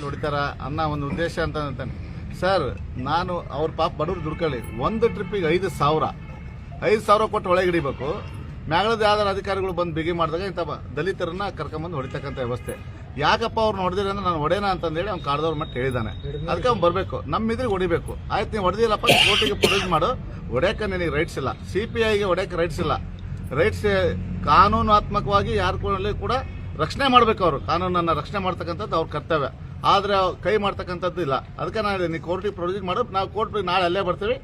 ಮೇಲೆ ಹೊಡಿತಾರ ಅನ್ನೋ ಒಂದು ಉದ್ದೇಶ ಅಂತ ಅಂತಾನೆ ಸರ್. ನಾನು ಅವ್ರ ಪಾಪ ಬಡವ್ರು ದುಡ್ಕೊಳ್ಳಿ, ಒಂದು ಟ್ರಿಪ್ಪಿಗೆ 5,000 ಕೊಟ್ಟು ಒಳಗೆ ಹಿಡಿಬೇಕು. ಮ್ಯಾಗಳದ ಯಾವ್ದಾರು ಅಧಿಕಾರಿಗಳು ಬಂದು ಬಿಗಿ ಮಾಡಿದಾಗ ಇಂಥ ದಲಿತರನ್ನ ಕರ್ಕೊಂಬಂದು ಹೊಡಿತಕ್ಕಂಥ ವ್ಯವಸ್ಥೆ. ಯಾಕಪ್ಪ ಅವ್ರನ್ನ ಹೊಡೆದಿರಿ ಅಂದ್ರೆ ನಾನು ಹೊಡೆಯೋಣ ಅಂತಂದೇಳಿ ಅವ್ನು ಕಾಡ್ದವ್ರ ಮಟ್ಟ ಹೇಳಿದಾನೆ. ಅದಕ್ಕೆ ಅವ್ನು ಬರಬೇಕು, ನಮ್ಮ ಇದ್ರಿಗೆ ಹೊಡಿಬೇಕು. ಆಯ್ತು ನೀವು ಹೊಡೆದಿಲ್ಲಪ್ಪ, ಕೋರ್ಟಿಗೆ ಪ್ರೊಡ್ಯೂಸ್ ಮಾಡು. ಹೊಡೆಯಕ್ಕೆ ನಿನಗೆ ರೈಟ್ಸ್ ಇಲ್ಲ, CPIಗೆ ಹೊಡೆಯಕ್ಕೆ ರೈಟ್ಸ್ ಇಲ್ಲ. ರೈಟ್ಸ್ ಕಾನೂನಾತ್ಮಕವಾಗಿ ಯಾರು ಕೂಡ ರಕ್ಷಣೆ ಮಾಡಬೇಕು. ಅವರು ಕಾನೂನನ್ನು ರಕ್ಷಣೆ ಮಾಡ್ತಕ್ಕಂಥದ್ದು ಅವ್ರ ಕರ್ತವ್ಯ. ಆದರೆ ಕೈ ಮಾಡ್ತಕ್ಕಂಥದ್ದು ಇಲ್ಲ. ಅದಕ್ಕೆ ನಾನು ನೀವು ಕೋರ್ಟಿಗೆ ಪ್ರೊಡ್ಯೂಸ್ ಮಾಡು, ನಾವು ಕೋರ್ಟಿಗೆ ನಾಳೆ ಅಲ್ಲೇ ಬರ್ತೀವಿ,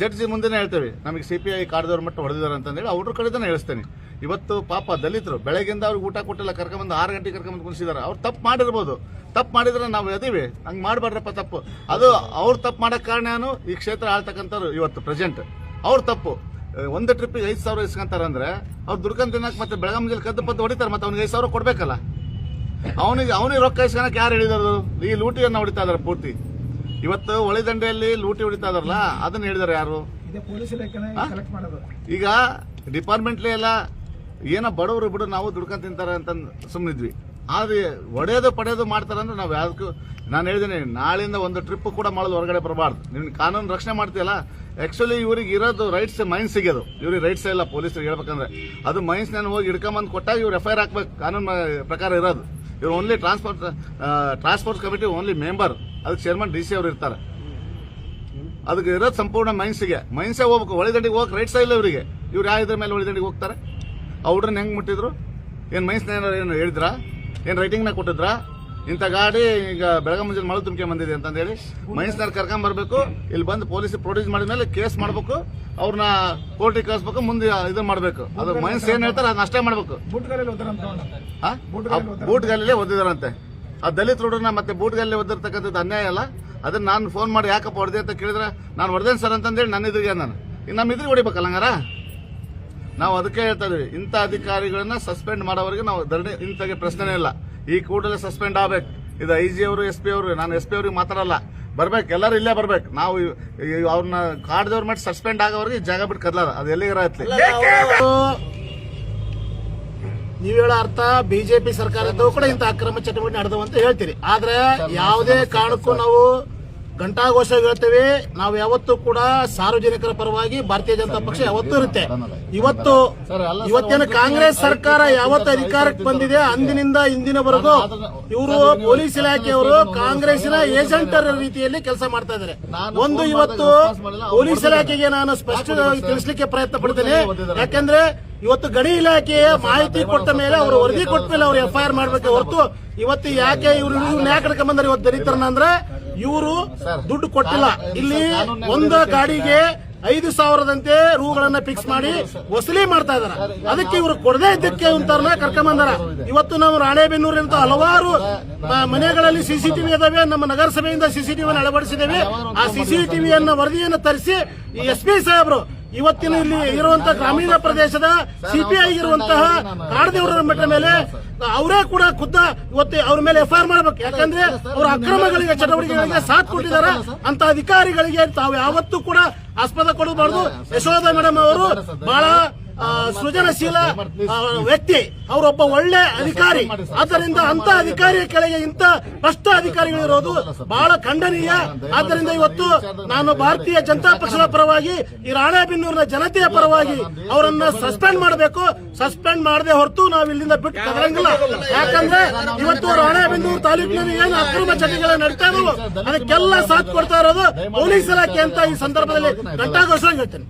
ಜಡ್ಜಿ ಮುಂದೆನೇ ಹೇಳ್ತೇವೆ ನಮಗೆ CPI ಕಾಡ್ದವ್ರ ಮಟ್ಟ ಹೊಡೆದಿದ್ದಾರೆ ಅಂತಂದೇಳಿ ಅವ್ರ ಕಡೆದೇ ಹೇಳಿಸ್ತೇನೆ. ಇವತ್ತು ಪಾಪ ದಲಿತರು ಬೆಳಗ್ಗೆಯಿಂದ ಅವ್ರಿಗೆ ಊಟ ಕೊಟ್ಟಿಲ್ಲ, ಕರ್ಕೊಂಬಂದು 6 ಗಂಟೆಗೆ ಕರ್ಕೊಂಬಂದು ಕುಣಿಸಿದ್ದಾರೆ. ಅವ್ರು ತಪ್ಪು ಮಾಡಿರ್ಬೋದು, ತಪ್ಪು ಮಾಡಿದ್ರೆ ನಾವು ಅದೀವಿ, ಹಂಗೆ ಮಾಡಬಾರ್ದಪ್ಪ ತಪ್ಪು. ಅದು ಅವ್ರು ತಪ್ಪು ಮಾಡೋಕ್ಕೆ ಕಾರಣ ಈ ಕ್ಷೇತ್ರ ಆಳ್ತಕ್ಕಂಥವ್ರು ಇವತ್ತು ಪ್ರೆಸೆಂಟ್ ಅವ್ರ ತಪ್ಪು. ಒಂದು ಟ್ರಿಪ್ಪಿಗೆ 5,000 ಇಸ್ಕೊಂತಾರೆ ಅಂದ್ರೆ ಅವ್ರು ದುಡ್ಕೊಂಡು ತಿನ್ನಕ್ಕೆ ಮತ್ತೆ ಬೆಳಗ್ಗೆ ಮುಂಜಾನೆ ಕದ್ದು ಪದ್ದು ಹೊಡಿತಾರೆ. ಮತ್ತೆ ಅವ್ನಿಗೆ 5,000 ಕೊಡ್ಬೇಕಲ್ಲ. ಅವನಿಗೆ ರೊಕ್ಕ ಇಸ್ಕೊಳಕ್ಕೆ ಯಾರು ಹೇಳಿದಾರು? ಈ ಲೂಟಿಯನ್ನು ಹೊಡಿತಾ ಇದಾರೆ ಪೂರ್ತಿ. ಇವತ್ತು ಒಳದಂಡೆಯಲ್ಲಿ ಲೂಟಿ ಹೊಡಿತಾ ಇದಾರಲ್ಲ, ಅದನ್ನ ಹೇಳಿದಾರೆ ಯಾರು? ಈಗ ಡಿಪಾರ್ಟ್ಮೆಂಟ್ಲಿ ಎಲ್ಲ ಏನೋ ಬಡವರು ಬಿಡು ನಾವು ದುಡ್ಕೊಂಡು ತಿಂತಾರೆ ಅಂತ ಸುಮ್ಮನಿದ್ವಿ. ಆದ್ರೆ ಒಡೆಯೋದು ಪಡೆಯೋದು ಮಾಡ್ತಾರೆ ಅಂದ್ರೆ ನಾವು ಯಾವ್ದಕ್ಕೂ ನಾನು ಹೇಳಿದ್ದೀನಿ, ನಾಳಿಂದ ಒಂದು ಟ್ರಿಪ್ ಕೂಡ ಮಾಡೋದು ಹೊರಗಡೆ ಬರಬಾರ್ದು. ನೀನು ಕಾನೂನು ರಕ್ಷಣೆ ಮಾಡ್ತೀಯಲ್ಲ, ಆಕ್ಚುಲಿ ಇವ್ರಿಗೆ ಇರೋದು ರೈಟ್ಸ್ ಮೈನ್ಸ್ ಸಿಗೋದು, ಇವ್ರಿಗೆ ರೈಟ್ಸ್ ಇಲ್ಲ. ಪೊಲೀಸರಿಗೆ ಹೇಳ್ಬೇಕಂದ್ರೆ ಅದು ಮೈನ್ಸ್ ನಾನು ಹೋಗಿ ಹಿಡ್ಕೊಂಬಂದು ಕೊಟ್ಟಾಗ ಇವ್ರು FIR ಹಾಕ್ಬೇಕು, ಕಾನೂನು ಪ್ರಕಾರ ಇರೋದು. ಇವ್ರು only transport committee only member, ಅದಕ್ಕೆ ಚೇರ್ಮನ್ DC ಅವ್ರು ಇರ್ತಾರೆ. ಅದಕ್ಕೆ ಇರೋದು ಸಂಪೂರ್ಣ ಮೈನ್ಸ್ಗೆ ಹೋಗ್ಬೇಕು. ಒಳದಂಡಿಗೆ ಹೋಗಕ್ಕೆ ರೈಟ್ಸ್ ಇಲ್ಲ ಇವರಿಗೆ. ಇವ್ರು ಯಾವ ಇದ್ರ ಮೇಲೆ ಒಳದಂಡಿಗೆ ಹೋಗ್ತಾರೆ? ಅವ್ರನ್ನ ಹೆಂಗೆ ಮುಟ್ಟಿದ್ರು? ಏನು ಮೈನ್ಸ್ನ ಏನು ಹೇಳಿದ್ರಾ? ಏನು ರೈಟಿಂಗ್ನ ಕೊಟ್ಟಿದ್ರಾ? ಇಂಥ ಗಾಡಿ ಈಗ ಬೆಳಗ್ಗೆ ಮುಂಜಾನೆ ಮಳೆ ತುಂಬಿಕೆ ಬಂದಿದೆ ಅಂತಂದೇಳಿ ಮೈನ್ಸ್ನವ್ರು ಕರ್ಕೊಂಬರ್ಬೇಕು. ಇಲ್ಲಿ ಬಂದು ಪೊಲೀಸ್ ಪ್ರೊಡ್ಯೂಸ್ ಮಾಡಿದ ಮೇಲೆ ಕೇಸ್ ಮಾಡಬೇಕು, ಅವ್ರನ್ನ ಕೋರ್ಟಿಗೆ ಕಳಿಸ್ಬೇಕು, ಮುಂದೆ ಇದನ್ನ ಮಾಡಬೇಕು. ಅದು ಮೈನ್ಸ್ ಏನ್ ಹೇಳ್ತಾರೆ ಅದನ್ನ ಅಷ್ಟೇ ಮಾಡಬೇಕು. ಬೂಟ್ಗಲ್ಲೇ ಓದಿದಾರಂತೆ ಆ ದಲಿತ ಹುಡುಗರನ್ನ. ಮತ್ತೆ ಬೂಟ್ಗಲ್ಲೇ ಓದಿರ್ತಕ್ಕಂಥದ್ದು ಅನ್ಯಾಯ ಅಲ್ಲ. ಅದನ್ನ ನಾನು ಫೋನ್ ಮಾಡಿ ಯಾಕಪ್ಪ ಹೊಡೆದೆ ಅಂತ ಕೇಳಿದ್ರೆ ನಾನು ಹೊಡೆದೇನು ಸರ್ ಅಂತಂದೇಳಿ ನನ್ನ ಇದ್ರಿಗೆ ನಾನು ನಮ್ಮ ಇದ್ರಿಗೆ ಹೊಡಿಬೇಕಲ್ಲ ಹಂಗಾರ. ನಾವು ಅದಕ್ಕೆ ಹೇಳ್ತಾ ಇದೀವಿ, ಇಂಥ ಅಧಿಕಾರಿಗಳನ್ನ ಸಸ್ಪೆಂಡ್ ಮಾಡೋವರೆಗೆ ನಾವು ಧರಣಿ ಇಂಥಗೆ ಪ್ರಶ್ನೆ ಇಲ್ಲ. ಈ ಕೂಡಲೇ ಸಸ್ಪೆಂಡ್ ಆಗ್ಬೇಕು. ಇದು IG ಅವರು SP ಅವರು, ನಾನು SP ಅವ್ರಿಗೆ ಮಾತಾಡಲ್ಲ, ಬರ್ಬೇಕು, ಎಲ್ಲರೂ ಇಲ್ಲೇ ಬರ್ಬೇಕು. ನಾವು ಅವ್ರನ್ನ ಕಾಡ್ದವ್ರ ಮಟ್ಟ ಸಸ್ಪೆಂಡ್ ಆಗೋವರೆಗೆ ಜಾಗ ಬಿಟ್ಟು ಕದಲಾರ, ಅದು ಎಲ್ಲಿಗಿರತ್ಲಿ. ನೀವು ಹೇಳೋ ಅರ್ಥ BJP ಸರ್ಕಾರದ್ದು ಕೂಡ ಇಂಥ ಅಕ್ರಮ ಚಟುವಟಿಕೆ ನಡೆದವು ಅಂತ ಹೇಳ್ತೀರಿ. ಆದ್ರೆ ಯಾವುದೇ ಕಾರಣಕ್ಕೂ ನಾವು ಘಂಟಾಘೋಷ ಹೇಳ್ತೇವೆ. ನಾವು ಯಾವತ್ತೂ ಕೂಡ ಸಾರ್ವಜನಿಕರ ಪರವಾಗಿ ಭಾರತೀಯ ಜನತಾ ಪಕ್ಷ ಯಾವತ್ತೂ ಇರುತ್ತೆ. ಇವತ್ತೇನು ಕಾಂಗ್ರೆಸ್ ಸರ್ಕಾರ ಯಾವತ್ತು ಅಧಿಕಾರಕ್ಕೆ ಬಂದಿದೆ ಅಂದಿನಿಂದ ಇಂದಿನವರೆಗೂ ಇವರು ಪೊಲೀಸ್ ಇಲಾಖೆಯವರು ಕಾಂಗ್ರೆಸ್ಸಿನ ಏಜೆಂಟರ ರೀತಿಯಲ್ಲಿ ಕೆಲಸ ಮಾಡ್ತಾ ಇದ್ದಾರೆ. ಒಂದು ಇವತ್ತು ಪೊಲೀಸ್ ಇಲಾಖೆಗೆ ನಾನು ಸ್ಪಷ್ಟವಾಗಿ ತಿಳಿಸಲಿಕ್ಕೆ ಪ್ರಯತ್ನ ಪಡ್ತೇನೆ. ಯಾಕಂದ್ರೆ ಇವತ್ತು ಗಡಿ ಇಲಾಖೆಯ ಮಾಹಿತಿ ಕೊಟ್ಟ ಮೇಲೆ ಅವರು ವರದಿ ಕೊಟ್ಟ ಮೇಲೆ ಅವರು FIR ಮಾಡ್ಬೇಕು ಹೊರತು ಇವತ್ತು ಯಾಕೆ ಇವರು ನ್ಯಾಯ ಕಡ್ಕೊಂಡ್ ಬಂದ್ರೆ ಇವತ್ತು ದಲಿತರನ್ನ ಅಂದ್ರೆ ಇವರು ದುಡ್ಡು ಕೊಟ್ಟಿಲ್ಲ. ಇಲ್ಲಿ ಒಂದು ಗಾಡಿಗೆ 5,000ದಂತೆ ರೂಗಳನ್ನ ಫಿಕ್ಸ್ ಮಾಡಿ ವಸೂಲಿ ಮಾಡ್ತಾ ಇದಾರೆ. ಅದಕ್ಕೆ ಇವರು ಕೊಡದೇ ಇದ್ದಕ್ಕೆ ಇವ್ರನ್ನ ಕರ್ಕೊಂಡ್ ಬಂದಾರ. ಇವತ್ತು ನಾವು ರಾಣೆಬೆನ್ನೂರಿನ ಹಲವಾರು ಮನೆಗಳಲ್ಲಿ CCTV ಇದಾವೆ. ನಮ್ಮ ನಗರಸಭೆಯಿಂದ CCTV ಅಳವಡಿಸಿದ್ದೇವೆ. ಆ CCTVಯನ್ನ ವರದಿಯನ್ನು ತರಿಸಿ ಈ SP ಸಾಹೇಬರು ಇವತ್ತಿನ ಇಲ್ಲಿ ಇರುವಂತಹ ಗ್ರಾಮೀಣ ಪ್ರದೇಶದ CPI ಇರುವಂತಹ ಕಾಡ್ದೇವರ ಮಟ್ಟ ಮೇಲೆ ಅವರೇ ಕೂಡ ಖುದ್ದ ಇವತ್ತು ಅವ್ರ ಮೇಲೆ FIR ಮಾಡಬೇಕು. ಯಾಕಂದ್ರೆ ಅವರ ಅಕ್ರಮಗಳಿಗೆ ಚಟುವಟಿಕೆಗಳಿಗೆ ಸಾಥ್ ಕೊಟ್ಟಿದ್ದಾರೆ. ಅಂತ ಅಧಿಕಾರಿಗಳಿಗೆ ತಾವು ಯಾವತ್ತೂ ಕೂಡ ಆಸ್ಪದ ಕೊಡಬಾರ್ದು. ಯಶೋಧ ಮೇಡಮ್ ಅವರು ಬಹಳ ಸೃಜನಶೀಲ ವ್ಯಕ್ತಿ, ಅವರೊಬ್ಬ ಒಳ್ಳೆ ಅಧಿಕಾರಿ. ಆದ್ದರಿಂದ ಅಂತ ಅಧಿಕಾರಿಯ ಕೆಳಗೆ ಇಂಥ ಭ್ರಷ್ಟ ಅಧಿಕಾರಿಗಳಿರೋದು ಬಹಳ ಖಂಡನೀಯ. ಆದ್ದರಿಂದ ಇವತ್ತು ನಾನು ಭಾರತೀಯ ಜನತಾ ಪಕ್ಷದ ಪರವಾಗಿ ಈ ರಾಣೆಬೆನ್ನೂರಿನ ಜನತೆಯ ಪರವಾಗಿ ಅವರನ್ನ ಸಸ್ಪೆಂಡ್ ಮಾಡಬೇಕು. ಸಸ್ಪೆಂಡ್ ಮಾಡದೆ ಹೊರತು ನಾವು ಇಲ್ಲಿಂದ ಬಿಟ್ಟು ಕದರಂಗಿಲ್ಲ. ಯಾಕಂದ್ರೆ ಇವತ್ತು ರಾಣೆಬೆನ್ನೂರು ತಾಲೂಕಿನಲ್ಲಿ ಏನು ಅಕ್ರಮ ಚಟುವಟಿಕೆಗಳು ನಡೀತಾ ಇದಾವೆ ಅದಕ್ಕೆಲ್ಲ ಸಾಥ್ ಕೊಡ್ತಾ ಇರೋದು ಪೊಲೀಸ್ ಇಲಾಖೆ ಅಂತ ಈ ಸಂದರ್ಭದಲ್ಲಿ ಘಂಟಾಘೋಷವಾಗಿ ಹೇಳ್ತೇನೆ.